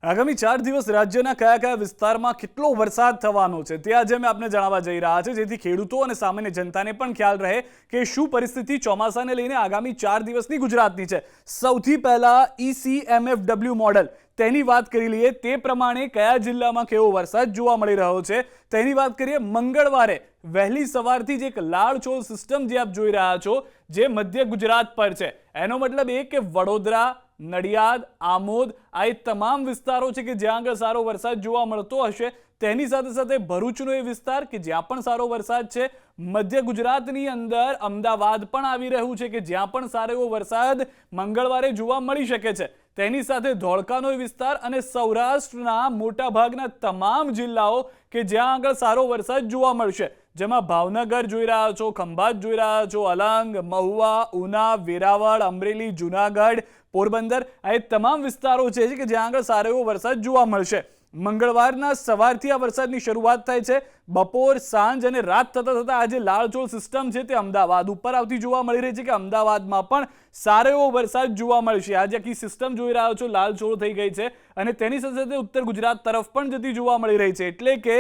આગામી 4 દિવસ રાજ્યના કયા કયા વિસ્તારમાં કેટલો વરસાદ થવાનો છે તે આજે અમે આપને જણાવવા જઈ રહ્યા છે, જેથી ખેડૂતો અને સામાન્ય જનતાને પણ ખ્યાલ રહે કે શું પરિસ્થિતિ ચોમાસાને લઈને આગામી 4 દિવસની ગુજરાતની છે। સૌથી પહેલા ECMFW મોડેલ તેની વાત કરી લઈએ। તે પ્રમાણે કયા જિલ્લામાં કેવો વરસાદ જોવા મળી રહ્યો છે તેની વાત કરીએ। મંગળવારે વહેલી સવારથી જ એક લાળછોળ સિસ્ટમ જે આપ જોઈ રહ્યા છો જે મધ્ય ગુજરાત પર છે, એનો મતલબ એ કે વડોદરા, નડિયાદ, આમોદ આ તમામ વિસ્તારો છે કે જ્યાં આગળ સારો વરસાદ જોવા મળતો હશે। તેની સાથે સાથે ભરૂચનો એ વિસ્તાર કે જ્યાં પણ સારો વરસાદ છે। મધ્ય ગુજરાતની અંદર અમદાવાદ પણ આવી રહ્યું છે કે જ્યાં પણ સારો એવો વરસાદ મંગળવારે જોવા મળી શકે છે। તેની સાથે ધોળકાનો એ વિસ્તાર અને સૌરાષ્ટ્રના મોટાભાગના તમામ જિલ્લાઓ કે જ્યાં આગળ સારો વરસાદ જોવા મળશે, જેમાં ભાવનગર જોઈ રહ્યા છો, ખંભાત જોઈ રહ્યા છો, અલંગ, મહુવા, ઉના, વેરાવળ, અમરેલી, જુનાગઢ, પોરબંદર આ તમામ વિસ્તારો છે કે જ્યાં આગળ સારો એવો વરસાદ જોવા મળશે। મંગળવારના સવારથી આ વરસાદની શરૂઆત થાય છે। બપોર, સાંજ અને રાત થતા થતા આ જે લાળછોળ સિસ્ટમ છે તે અમદાવાદ ઉપર આવતી જોવા મળી રહી છે કે અમદાવાદમાં પણ સારો એવો વરસાદ જોવા મળશે। આ જે આખી સિસ્ટમ જોઈ રહ્યા છો લાળછોળ થઈ ગઈ છે અને તેની સાથે સાથે ઉત્તર ગુજરાત તરફ પણ જતી જોવા મળી રહી છે, એટલે કે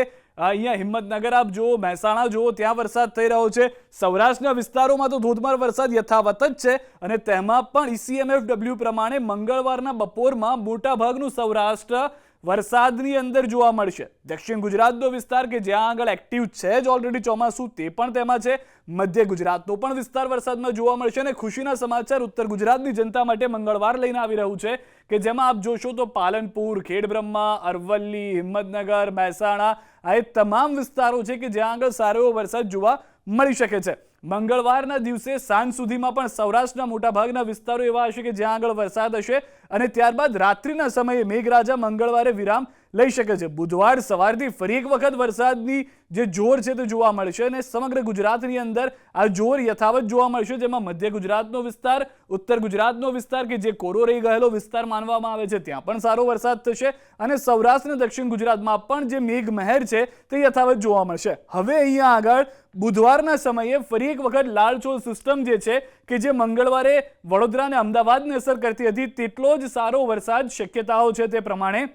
અહીંયા હિંમતનગર આપ જુઓ, મહેસાણા જુઓ, ત્યાં વરસાદ થઈ રહ્યો છે। સૌરાષ્ટ્રના વિસ્તારોમાં તો ધોધમાર વરસાદ યથાવત જ છે અને તેમાં પણ ECMFW પ્રમાણે મંગળવારના બપોરમાં મોટાભાગનું સૌરાષ્ટ્ર વરસાદની અંદર જોવા મળશે। દક્ષિણ ગુજરાતનો વિસ્તાર કે જ્યાં આગળ એક્ટિવ છે જ ઓલરેડી ચોમાસું તે પણ તેમાં છે। મધ્ય ગુજરાતનો પણ વિસ્તાર વરસાદમાં જોવા મળશે અને ખુશીના સમાચાર ઉત્તર ગુજરાતની જનતા માટે મંગળવાર લઈને આવી રહ્યું છે કે જેમાં આપ જોશો તો પાલનપુર, ખેડબ્રહ્મા, અરવલ્લી, હિંમતનગર, મહેસાણા આ તમામ વિસ્તારો છે કે જ્યાં આગળ સારો એવો વરસાદ જોવા મળી શકે છે। મંગળવારના દિવસે સાંજ સુધીમાં પણ સૌરાષ્ટ્રના મોટાભાગના વિસ્તારો એવા હશે કે જ્યાં આગળ વરસાદ હશે અને ત્યારબાદ રાત્રિના સમયે મેઘરાજા મંગળવારે વિરામ લઈ શકે છે। બુધવાર સવારથી ફરી એક વખત વરસાદની જે જોર છે તે જોવા મળશે અને સમગ્ર ગુજરાતની અંદર આ જોર યથાવત જોવા મળશે, જેમાં મધ્ય ગુજરાતનો વિસ્તાર, ઉત્તર ગુજરાતનો વિસ્તાર કે જે કોરો રહી ગયેલો વિસ્તાર માનવામાં આવે છે ત્યાં પણ સારો વરસાદ થશે અને સૌરાષ્ટ્ર અને દક્ષિણ ગુજરાતમાં પણ જે મેઘમહેર છે તે યથાવત જોવા મળશે। હવે અહીંયા આગળ બુધવારના સમયે ફરી એક વખત લાળછોળ સિસ્ટમ જે છે કે જે મંગળવારે વડોદરા અને અમદાવાદને અસર કરતી હતી તેટલો જ સારો વરસાદ શક્યતાઓ છે તે પ્રમાણે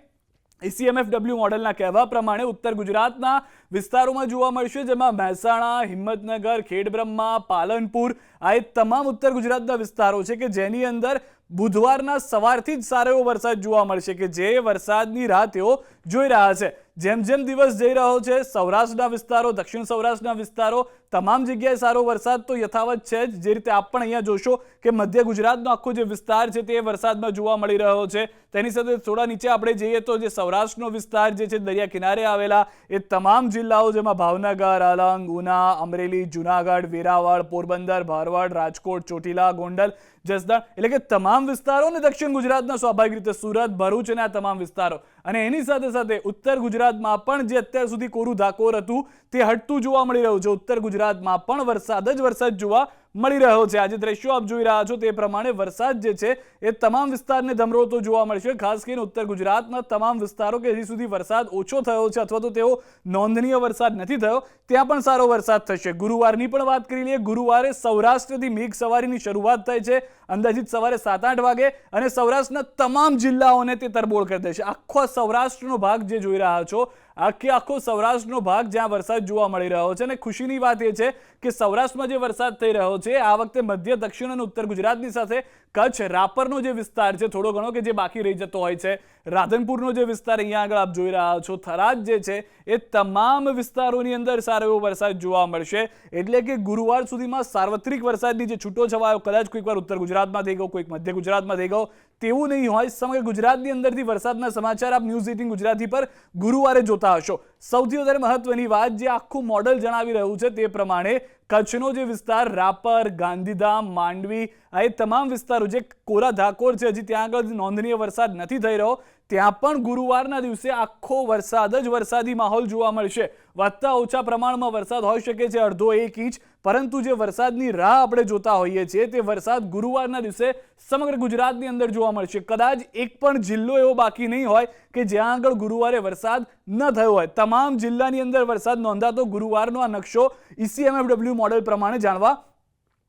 ECMFW મોડેલના કહેવા પ્રમાણે ઉત્તર ગુજરાતના વિસ્તારોમાં જોવા મળશે, જેમાં મહેસાણા, હિંમતનગર, ખેડબ્રહ્મા, પાલનપુર આ તમામ ઉત્તર ગુજરાતના વિસ્તારો છે કે જેની અંદર બુધવારના સવારથી જ સારો એવો વરસાદ જોવા મળશે કે જે વરસાદની રાહ તેઓ જોઈ રહ્યા છે। જેમ જેમ દિવસ જઈ રહ્યો છે સૌરાષ્ટ્રના વિસ્તારો, દક્ષિણ સૌરાષ્ટ્રના વિસ્તારો તમામ જગ્યાએ સારો વરસાદ તો યથાવત છે જ। જે રીતે આપ પણ અહીંયા જોશો કે મધ્ય ગુજરાતનો આખો જે વિસ્તાર છે તે વરસાદમાં જોવા મળી રહ્યો છે। તેની સાથે થોડા નીચે આપણે જઈએ તો જે સૌરાષ્ટ્રનો વિસ્તાર જે છે દરિયા કિનારે આવેલા એ તમામ જિલ્લાઓ, જેમાં ભાવનગર, અલંગ, ઉના, અમરેલી, જુનાગઢ, વેરાવળ, પોરબંદર, ભારવાડ, રાજકોટ, ચોટીલા, ગોંડલ, જસદણ એટલે કે તમામ વિસ્તારો અને દક્ષિણ ગુજરાતના સ્વાભાવિક રીતે સુરત, ભરૂચ અને આ તમામ વિસ્તારો અને એની સાથે સાથે ઉત્તર ગુજરાતમાં પણ જે અત્યાર સુધી કોરું ધાકોર હતું તે હટતું જોવા મળી રહ્યું છે। ઉત્તર ગુજરાતમાં પણ વરસાદ જ વરસાદ જોવા મળી રહ્યો છે। આજે દ્રશ્યો આપ જોઈ રહ્યા છો તે પ્રમાણે વરસાદ જે છે એ તમામ વિસ્તારને ધમરોતો જોવા મળશે। ખાસ કરીને ઉત્તર ગુજરાતના તમામ વિસ્તારો કે હજી સુધી વરસાદ ઓછો થયો છે અથવા તો તેઓ નોંધનીય વરસાદ નથી થયો ત્યાં પણ સારો વરસાદ થશે। ગુરુવારની પણ વાત કરી લઈએ। ગુરુવારે સૌરાષ્ટ્રથી મેઘ સવારીની શરૂઆત થાય છે અંદાજિત સવારે 7-8 વાગે અને સૌરાષ્ટ્રના તમામ જિલ્લાઓને તે તરબોળ કરી દેશે। આખો સૌરાષ્ટ્રનો ભાગ જે જોઈ રહ્યા છો આખો સૌરાષ્ટ્રનો ભાગ જ્યાં વરસાદ જોવા મળી રહ્યો છે અને ખુશીની વાત એ છે કે સૌરાષ્ટ્રમાં જે વરસાદ થઈ રહ્યો છે આ વખતે મધ્ય, દક્ષિણ અને ઉત્તર ગુજરાતની સાથે કચ્છ, રાપરનો જે વિસ્તાર છે થોડો ઘણો કે જે બાકી રહી જતો હોય છે, રાધનપુરનો જે વિસ્તાર અહીંયા આગળ આપ જોઈ રહ્યા છો, થરાદ જે છે એ તમામ વિસ્તારોની અંદર સારો એવો વરસાદ જોવા મળશે। એટલે કે ગુરુવાર સુધીમાં સાર્વત્રિક વરસાદની જે છૂટો છવાયો કદાચ કોઈક વાર ઉત્તર ગુજરાતમાં થઈ ગયો, કોઈક મધ્ય ગુજરાતમાં થઈ ગયો તેવું નહીં હોય। સમગ્ર ગુજરાતની અંદરથી વરસાદના સમાચાર આપ ન્યૂઝ 18 ગુજરાતી પર ગુરુવારે જોતા હશો। સૌથી વધારે મહત્વની વાત જે આખું મોડેલ જણાવી રહ્યું છે તે પ્રમાણે કચ્છનો જે વિસ્તાર, રાપર, ગાંધીધામ, માંડવી આ તમામ વિસ્તારો જે કોરા ધાકોર છે હજી ત્યાં આગળ નોંધનીય વરસાદ નથી થઈ રહ્યો ત્યાં પણ ગુરુવારના દિવસે આખો વરસાદ જ વરસાદી માહોલ જોવા મળશે। વધતા ઓછા પ્રમાણમાં વરસાદ હોઈ શકે છે, 1.5 ઇંચ, પરંતુ જે વરસાદની રાહ આપણે જોતા હોઈએ છીએ તે વરસાદ ગુરુવારના દિવસે સમગ્ર ગુજરાતની અંદર જોવા મળશે। કદાચ એક પણ જિલ્લો એવો બાકી નહીં હોય કે જ્યાં આગળ ગુરુવારે વરસાદ ન થયો હોય। તમામ જિલ્લાની અંદર વરસાદ નોંધાતો ગુરુવારનો આ નકશો ECMFW મોડેલ પ્રમાણે જાણવા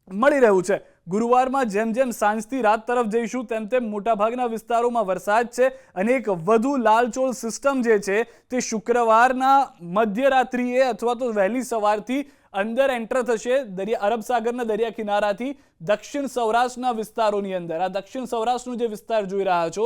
મળી રહ્યું છે। ગુરુવારમાં જેમ જેમ સાંજથી રાત તરફ જઈશું તેમ તેમ મોટાભાગના વિસ્તારોમાં વરસાદ છે અને એક વધુ લાલચોળ સિસ્ટમ જે છે તે શુક્રવારના મધ્યરાત્રિએ અથવા તો વહેલી સવારથી અંદર એન્ટર થશે અરબ સાગરના દરિયા કિનારાથી દક્ષિણ સૌરાષ્ટ્રના વિસ્તારોની અંદર. આ દક્ષિણ સૌરાષ્ટ્રનો જે વિસ્તાર જોઈ રહ્યા છો,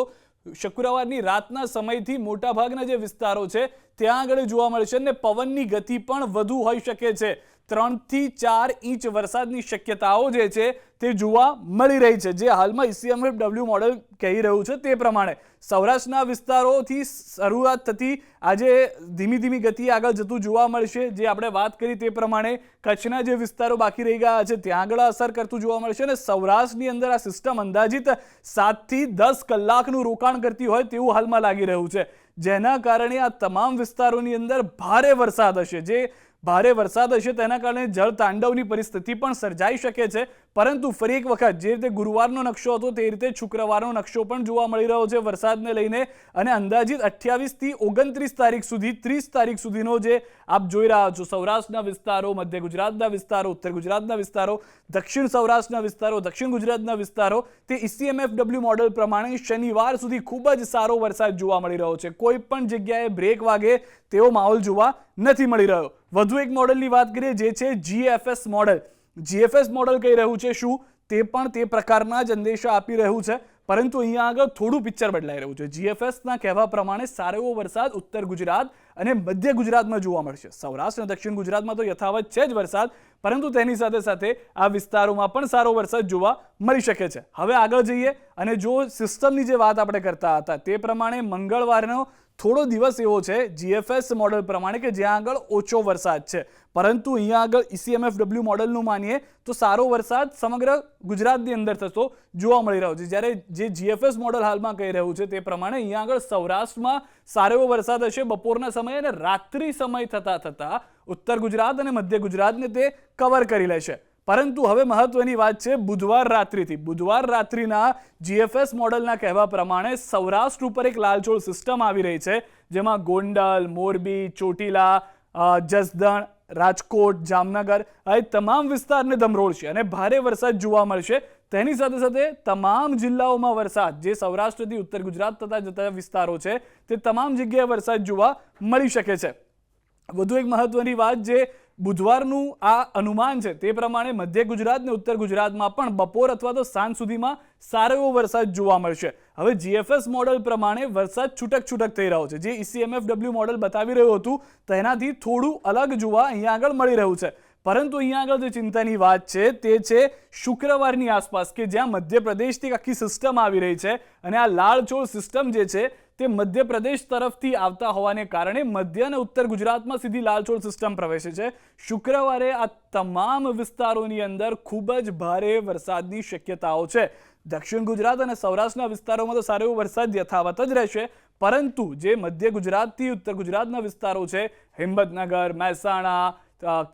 શુક્રવારની રાતના સમયથી મોટાભાગના જે વિસ્તારો છે ત્યાં આગળ જોવા મળશે અને પવનની ગતિ પણ વધુ હોઈ શકે છે. 3 થી 4 ઇંચ વરસાદની શક્યતાઓ જે છે તે જોવા મળી રહી છે, જે હાલમાં ECMFW મોડેલ કહી રહ્યું છે તે પ્રમાણે. સૌરાષ્ટ્રના વિસ્તારોથી શરૂઆત થતી આજે ધીમી ધીમી ગતિ આગળ જતું જોવા મળશે. જે આપણે વાત કરી તે પ્રમાણે કચ્છના જે વિસ્તારો બાકી રહી ગયા છે ત્યાં આગળ અસર કરતું જોવા મળશે અને સૌરાષ્ટ્રની અંદર આ સિસ્ટમ અંદાજિત 7 થી 10 કલાકનું રોકાણ કરતી હોય તેવું હાલમાં લાગી રહ્યું છે, જેના કારણે આ તમામ વિસ્તારોની અંદર ભારે વરસાદ હશે. જે ભારે વરસાદ હશે તેના કારણે જળ તાંડવની પરિસ્થિતિ પણ સર્જાઈ શકે છે. પરંતુ ફરી એક વખત જે રીતે ગુરુવારનો નકશો હતો તે રીતે શુક્રવારનો નકશો પણ જોવા મળી રહ્યો છે વરસાદને લઈને અને અંદાજિત 28 થી 29 તારીખ સુધી 30 તારીખ સુધીનો જે આપ જોઈ રહ્યા છો સૌરાષ્ટ્રના વિસ્તારો, મધ્ય ગુજરાતના વિસ્તારો, ઉત્તર ગુજરાતના વિસ્તારો, દક્ષિણ સૌરાષ્ટ્રના વિસ્તારો, દક્ષિણ ગુજરાતના વિસ્તારો, તે ECMFW મોડેલ પ્રમાણે શનિવાર સુધી ખૂબ જ સારો વરસાદ જોવા મળી રહ્યો છે. કોઈ પણ જગ્યાએ બ્રેક વાગે તેવો માહોલ જોવા નથી મળી રહ્યો. વધુ એક મોડેલની વાત કરીએ જે છે GFS મોડેલ. GFS મોડેલ કહી રહ્યું છે શું તે પણ તે પ્રકારના જ અંદેશા આપી રહ્યું છે, પરંતુ અહીંયા આગળ થોડું પિક્ચર બદલાઈ રહ્યું છે. GFSના કહેવા પ્રમાણે સારો એવો વરસાદ ઉત્તર ગુજરાત અને મધ્ય ગુજરાતમાં જોવા મળશે. સૌરાષ્ટ્ર અને દક્ષિણ ગુજરાતમાં તો યથાવત છે જ વરસાદ, પરંતુ તેની સાથે સાથે આ વિસ્તારોમાં પણ સારો વરસાદ જોવા મળી શકે છે. હવે આગળ જઈએ અને જો સિસ્ટમની જે વાત આપણે કરતા હતા તે પ્રમાણે મંગળવારનો થોડો દિવસ એવો છે GFS મોડેલ પ્રમાણે કે જ્યાં આગળ ઓછો વરસાદ છે, પરંતુ અહીંયા આગળ ECMFW મોડેલનું માનીએ તો સારો વરસાદ સમગ્ર ગુજરાતની અંદર થતો જોવા મળી રહ્યો છે. જ્યારે જે GFS મોડેલ હાલમાં કહી રહ્યું છે તે પ્રમાણે અહીંયા આગળ સૌરાષ્ટ્રમાં સારો એવો વરસાદ હશે બપોરના સમયે અને રાત્રિ સમય થતા ઉત્તર ગુજરાત અને મધ્ય ગુજરાતને તે કવર કરી લેશે. પરંતુ હવે મહત્વની વાત છે બુધવાર રાત્રિના GFS મોડેલના કહેવા પ્રમાણે સૌરાષ્ટ્ર ઉપર એક લાલચોળ સિસ્ટમ આવી રહી છે, જેમાં ગોંડલ, મોરબી, ચોટીલા, જસદણ, રાજકોટ, જામનગર આ તમામ વિસ્તારને ધમરોળશે અને ભારે વરસાદ જોવા મળશે. તેની સાથે સાથે તમામ જિલ્લાઓમાં વરસાદ, જે સૌરાષ્ટ્રથી ઉત્તર ગુજરાત તથા જતા વિસ્તારો છે તે તમામ જગ્યાએ વરસાદ જોવા મળી શકે છે. વધુ એક મહત્વની વાત, જે બુધવારનું આ અનુમાન છે તે પ્રમાણે મધ્ય ગુજરાત અને ઉત્તર ગુજરાતમાં પણ બપોર અથવા તો સાંજ સુધીમાં સારો એવો વરસાદ જોવા મળશે. હવે GFS મોડેલ પ્રમાણે વરસાદ છૂટક થઈ રહ્યો છે. જે ECMFW મોડેલ બતાવી રહ્યું હતું તેનાથી થોડું અલગ જોવા અહીંયા આગળ મળી રહ્યું છે. પરંતુ અહીંયા આગળ જે ચિંતાની વાત છે તે છે શુક્રવારની આસપાસ, કે જ્યાં મધ્યપ્રદેશથી આખી સિસ્ટમ આવી રહી છે અને આ લાલચોળ સિસ્ટમ જે છે તે મધ્યપ્રદેશ તરફથી આવતા હોવાને કારણે મધ્ય અને ઉત્તર ગુજરાતમાં સીધી લાલચોળ સિસ્ટમ પ્રવેશે છે. શુક્રવારે આ તમામ વિસ્તારોની અંદર ખૂબ જ ભારે વરસાદની શક્યતાઓ છે. દક્ષિણ ગુજરાત અને સૌરાષ્ટ્રના વિસ્તારોમાં તો સારો એવો વરસાદ યથાવત જ રહેશે, પરંતુ જે મધ્ય ગુજરાતથી ઉત્તર ગુજરાતના વિસ્તારો છે, હિંમતનગર, મહેસાણા,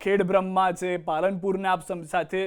ખેડબ્રહ્મા છે, પાલનપુરને આપ સાથે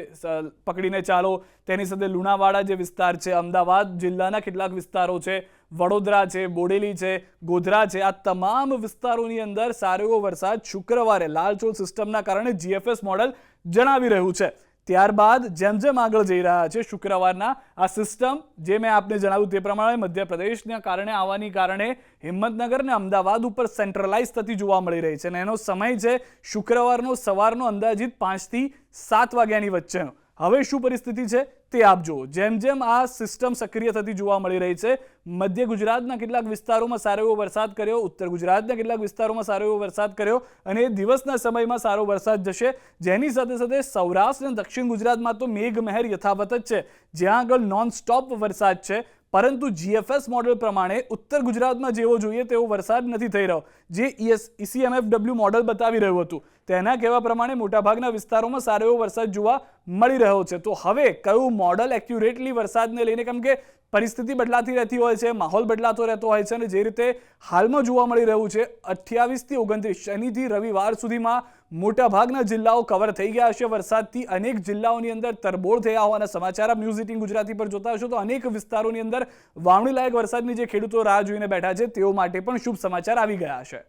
પકડીને ચાલો, તેની સાથે લુણાવાડા જે વિસ્તાર છે, અમદાવાદ જિલ્લાના કેટલાક વિસ્તારો છે, વડોદરા છે, બોડેલી છે, ગોધરા છે, આ તમામ વિસ્તારોની અંદર સારો એવો વરસાદ શુક્રવારે લાલચોળ સિસ્ટમના કારણે GFS મોડેલ જણાવી રહ્યું છે. ત્યારબાદ જેમ જેમ આગળ જઈ રહ્યા છે શુક્રવારના આ સિસ્ટમ, જે મેં આપને જણાવ્યું તે પ્રમાણે મધ્યપ્રદેશના કારણે આવવાની કારણે હિંમતનગર અને અમદાવાદ ઉપર સેન્ટ્રલાઇઝ થતી જોવા મળી રહી છે અને એનો સમય છે શુક્રવારનો સવારનો અંદાજિત 5 થી 7 વાગ્યાની વચ્ચેનો. હવે શું પરિસ્થિતિ છે તે આપ જુઓ. જેમ જેમ આ સિસ્ટમ સક્રિય થતી જોવા મળી રહી છે, મધ્ય ગુજરાતના કેટલાક વિસ્તારોમાં સારો એવો વરસાદ કર્યો, ઉત્તર ગુજરાતના કેટલાક વિસ્તારોમાં સારો એવો વરસાદ કર્યો અને દિવસના સમયમાં સારો વરસાદ જશે. જેની સાથે સાથે સૌરાષ્ટ્ર અને દક્ષિણ ગુજરાતમાં તો મેઘમહેર યથાવત જ છે, જ્યાં આગળ નોન સ્ટોપ વરસાદ છે. પરંતુ GFS મોડેલ પ્રમાણે ઉત્તર ગુજરાતમાં જેવો જોઈએ તેવો વરસાદ નથી થઈ રહ્યો. જે ECMFW મોડેલ બતાવી રહ્યું હતું તેના કહેવા પ્રમાણે મોટાભાગના વિસ્તારોમાં સારો એવો વરસાદ જોવા મળી રહ્યો છે. તો હવે કયું મોડેલ એક્યુરેટલી વરસાદને લઈને, કેમ કે પરિસ્થિતિ બદલાતી રહેતી હોય છે, માહોલ બદલાતો રહેતો હોય છે અને જે રીતે હાલમાં જોવા મળી રહ્યું છે 28 થી 29 શનિથી રવિવાર સુધીમાં મોટાભાગના જિલ્લાઓ કવર થઈ ગયા હશે વરસાદથી. અનેક જિલ્લાઓની અંદર તરબોળ થયા હોવાના સમાચાર આપ ન્યૂઝ 18 ગુજરાતી પર જોતા હશો. તો અનેક વિસ્તારોની અંદર વાવણી લાયક વરસાદની જે ખેડૂતો રાહ જોઈને બેઠા છે તેઓ માટે પણ શુભ સમાચાર આવી ગયા છે.